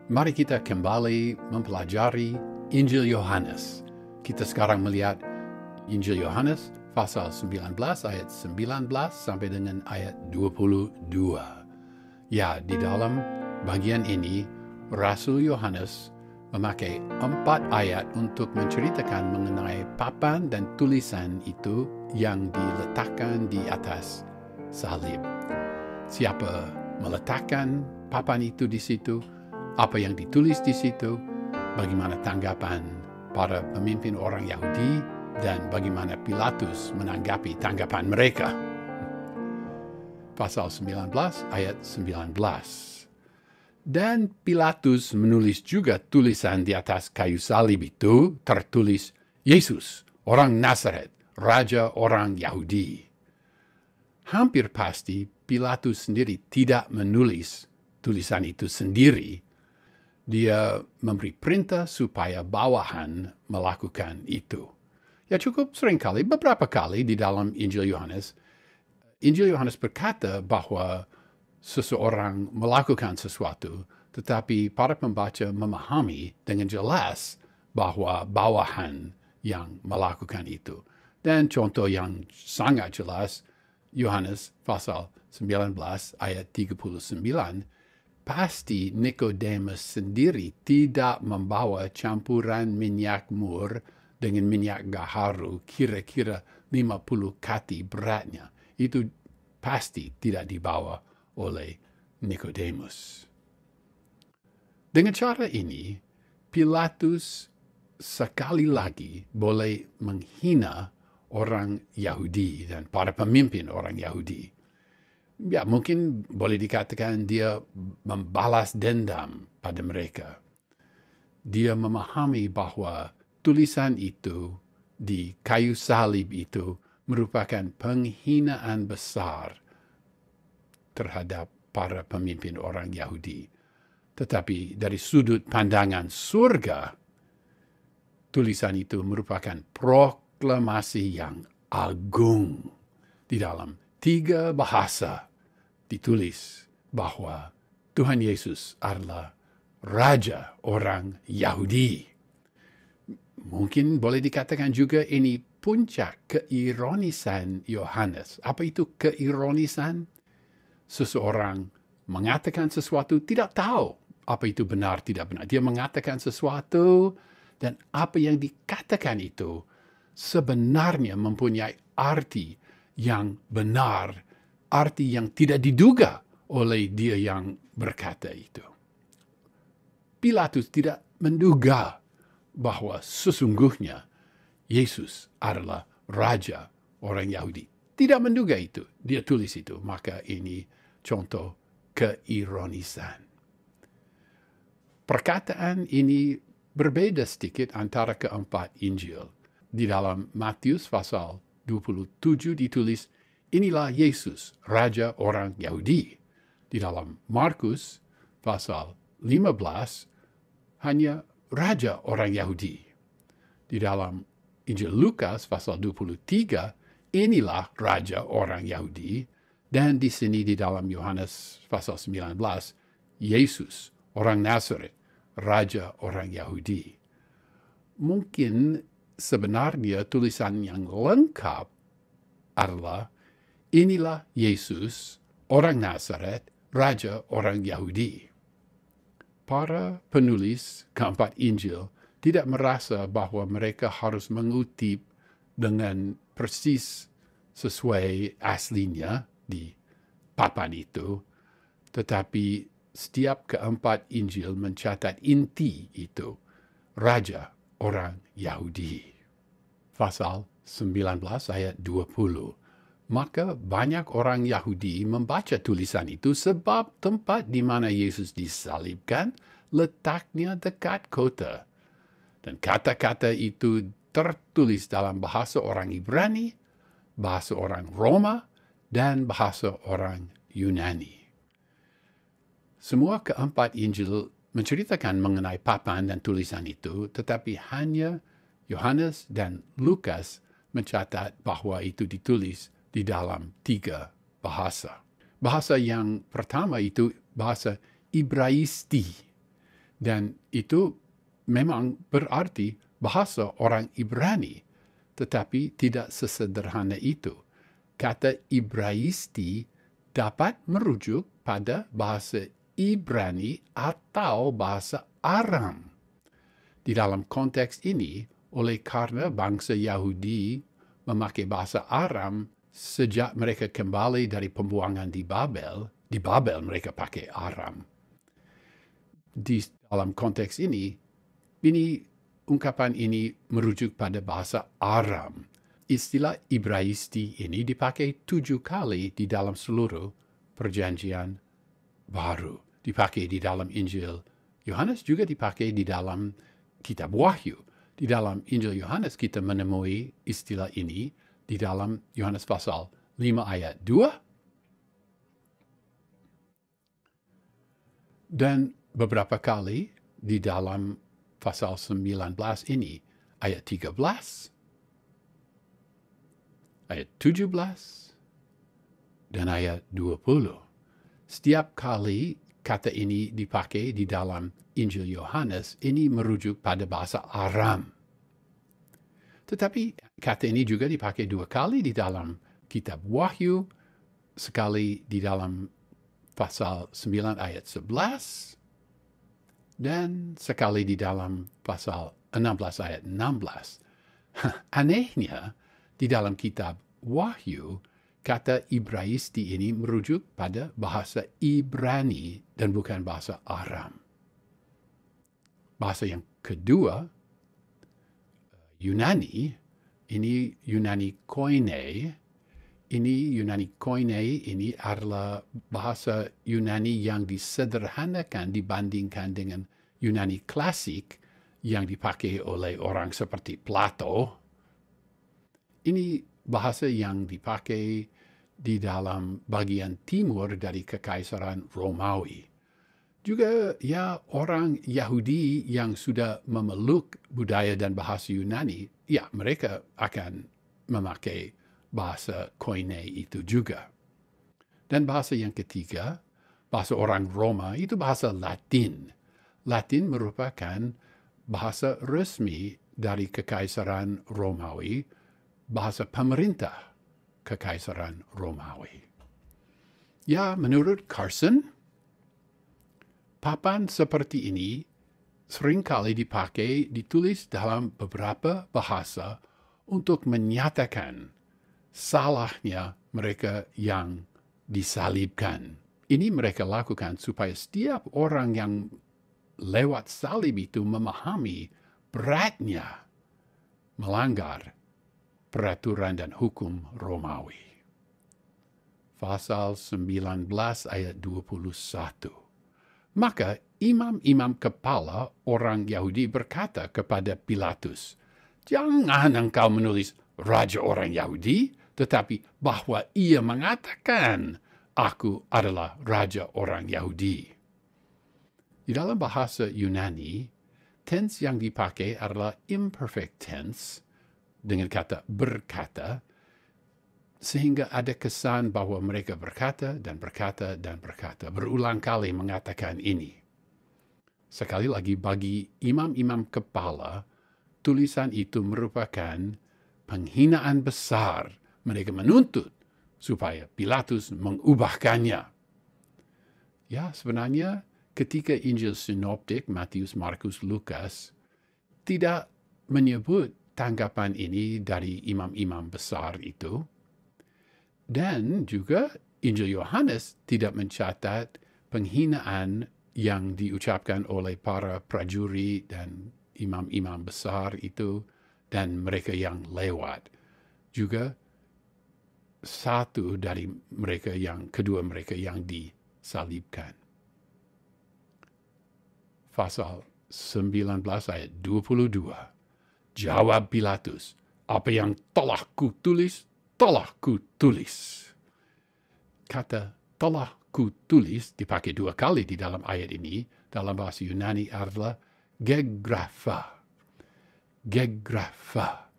Mari kita kembali mempelajari Injil Yohanes. Kita sekarang melihat Injil Yohanes pasal 19 ayat 19 sampai dengan ayat 22. Ya, di dalam bagian ini Rasul Yohanes memakai 4 ayat untuk menceritakan mengenai papan dan tulisan itu yang diletakkan di atas salib. Siapa meletakkan papan itu di situ? Apa yang ditulis di situ, bagaimana tanggapan para pemimpin orang Yahudi, dan bagaimana Pilatus menanggapi tanggapan mereka. Pasal 19 ayat 19. Dan Pilatus menulis juga tulisan di atas kayu salib itu, tertulis Yesus, orang Nazaret, Raja orang Yahudi. Hampir pasti Pilatus sendiri tidak menulis tulisan itu sendiri. Dia memberi perintah supaya bawahan melakukan itu. Ya, cukup seringkali, beberapa kali di dalam Injil Yohanes berkata bahwa seseorang melakukan sesuatu, tetapi para pembaca memahami dengan jelas bahwa bawahan yang melakukan itu. Dan contoh yang sangat jelas, Yohanes pasal 19 ayat 39, pasti Nikodemus sendiri tidak membawa campuran minyak mur dengan minyak gaharu kira-kira 50 kati beratnya. Itu pasti tidak dibawa oleh Nikodemus. Dengan cara ini, Pilatus sekali lagi boleh menghina orang Yahudi dan para pemimpin orang Yahudi. Ya, mungkin boleh dikatakan dia membalas dendam pada mereka. Dia memahami bahwa tulisan itu di kayu salib itu merupakan penghinaan besar terhadap para pemimpin orang Yahudi. Tetapi dari sudut pandangan surga, tulisan itu merupakan proklamasi yang agung. Di dalam 3 bahasa ditulis bahwa Tuhan Yesus adalah Raja orang Yahudi. Mungkin boleh dikatakan juga ini puncak keironisan Yohanes. Apa itu keironisan? Seseorang mengatakan sesuatu tidak tahu apa itu benar tidak benar. Dia mengatakan sesuatu dan apa yang dikatakan itu sebenarnya mempunyai arti yang benar, arti yang tidak diduga oleh dia yang berkata itu. Pilatus tidak menduga bahwa sesungguhnya Yesus adalah Raja orang Yahudi. Tidak menduga itu. Dia tulis itu. Maka ini contoh keironisan. Perkataan ini berbeda sedikit antara keempat Injil. Di dalam Matius pasal 27 ditulis, inilah Yesus, Raja orang Yahudi. Di dalam Markus pasal 15, hanya Raja orang Yahudi. Di dalam Injil Lukas pasal 23, inilah Raja orang Yahudi. Dan di sini di dalam Yohanes pasal 19, Yesus, orang Nazaret, Raja orang Yahudi. Mungkin sebenarnya tulisan yang lengkap adalah inilah Yesus, orang Nazaret, Raja orang Yahudi. Para penulis keempat Injil tidak merasa bahwa mereka harus mengutip dengan persis sesuai aslinya di papan itu, tetapi setiap keempat Injil mencatat inti itu, Raja orang Yahudi. Pasal 19 ayat 20. Maka banyak orang Yahudi membaca tulisan itu sebab tempat di mana Yesus disalibkan letaknya dekat kota. Dan kata-kata itu tertulis dalam bahasa orang Ibrani, bahasa orang Roma, dan bahasa orang Yunani. Semua keempat Injil menceritakan mengenai papan dan tulisan itu, tetapi hanya Yohanes dan Lukas mencatat bahwa itu ditulis di dalam 3 bahasa. Bahasa yang pertama itu bahasa Ibraisti. Dan itu memang berarti bahasa orang Ibrani, tetapi tidak sesederhana itu. Kata Ibraisti dapat merujuk pada bahasa Ibrani atau bahasa Aram. Di dalam konteks ini, oleh karena bangsa Yahudi memakai bahasa Aram sejak mereka kembali dari pembuangan di Babel mereka pakai Aram. Di dalam konteks ini ungkapan ini merujuk pada bahasa Aram. Istilah Ibraisti ini dipakai 7 kali di dalam seluruh Perjanjian Baru. Dipakai di dalam Injil Yohanes, juga dipakai di dalam Kitab Wahyu. Di dalam Injil Yohanes kita menemui istilah ini di dalam Yohanes pasal 5 ayat 2. Dan beberapa kali di dalam pasal 19 ini, ayat 13, ayat 17, dan ayat 20. Setiap kali kata ini dipakai di dalam Injil Yohanes, ini merujuk pada bahasa Aram. Tetapi kata ini juga dipakai 2 kali di dalam Kitab Wahyu, sekali di dalam pasal 9 ayat 11, dan sekali di dalam pasal 16 ayat 16. Anehnya, di dalam Kitab Wahyu, kata Ibraisti ini merujuk pada bahasa Ibrani dan bukan bahasa Aram. Bahasa yang kedua, Yunani, ini Yunani Koine. Ini Yunani Koine ini adalah bahasa Yunani yang disederhanakan dibandingkan dengan Yunani klasik yang dipakai oleh orang seperti Plato. Ini bahasa yang dipakai di dalam bagian timur dari Kekaisaran Romawi. Juga ya orang Yahudi yang sudah memeluk budaya dan bahasa Yunani, ya mereka akan memakai bahasa Koine itu juga. Dan bahasa yang ketiga, bahasa orang Roma, itu bahasa Latin. Latin merupakan bahasa resmi dari Kekaisaran Romawi, bahasa pemerintah Kekaisaran Romawi. Ya, menurut Carson, papan seperti ini seringkali ditulis dalam beberapa bahasa untuk menyatakan salahnya mereka yang disalibkan. Ini mereka lakukan supaya setiap orang yang lewat salib itu memahami beratnya melanggar peraturan dan hukum Romawi. Pasal 19 ayat 21. Maka imam-imam kepala orang Yahudi berkata kepada Pilatus, "Jangan engkau menulis Raja orang Yahudi, tetapi bahwa ia mengatakan, aku adalah Raja orang Yahudi." Di dalam bahasa Yunani, tense yang dipakai adalah imperfect tense, dengan kata berkata, sehingga ada kesan bahwa mereka berkata dan berkata dan berkata, berulang kali mengatakan ini. Sekali lagi, bagi imam-imam kepala, tulisan itu merupakan penghinaan besar. Mereka menuntut supaya Pilatus mengubahkannya. Ya, sebenarnya ketika Injil Sinoptik, Matius, Markus, Lukas, tidak menyebut tanggapan ini dari imam-imam besar itu. Dan juga Injil Yohanes tidak mencatat penghinaan yang diucapkan oleh para prajurit dan imam-imam besar itu dan mereka yang lewat. Juga kedua mereka yang disalibkan. Pasal 19 ayat 22. Jawab Pilatus, apa yang telah kutulis, telah kutulis. Kata telah kutulis dipakai 2 kali di dalam ayat ini. Dalam bahasa Yunani adalah gegrapha. Gegrapha.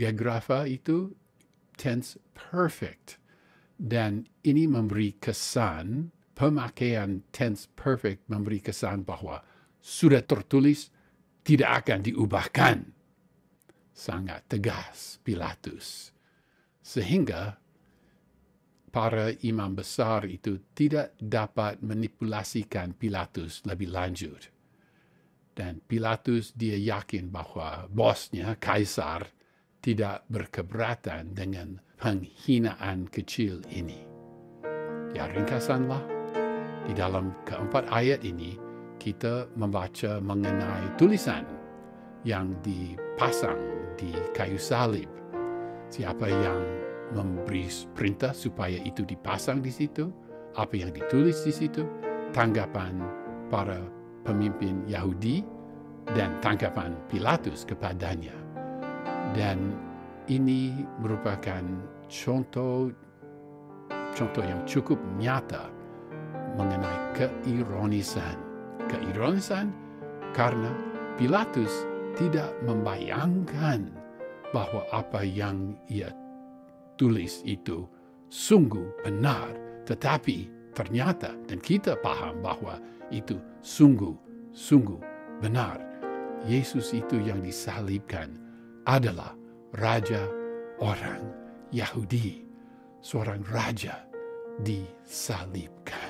Gegrapha itu tense perfect. Dan ini memberi kesan, pemakaian tense perfect memberi kesan bahwa sudah tertulis tidak akan diubahkan. Sangat tegas Pilatus. Sehingga para imam besar itu tidak dapat manipulasikan Pilatus lebih lanjut. Dan Pilatus dia yakin bahwa bosnya, Kaisar, tidak berkeberatan dengan penghinaan kecil ini. Ya, ringkasanlah, di dalam keempat ayat ini, kita membaca mengenai tulisan yang dipasang di kayu salib. Siapa yang memberi perintah supaya itu dipasang di situ, apa yang ditulis di situ, tanggapan para pemimpin Yahudi, dan tanggapan Pilatus kepadanya. Dan ini merupakan contoh yang cukup nyata mengenai keironisan. Keironisan karena Pilatus tidak membayangkan bahwa apa yang ia tulis itu sungguh benar, tetapi ternyata, dan kita paham bahwa itu sungguh benar. Yesus itu yang disalibkan adalah Raja orang Yahudi. Seorang raja disalibkan.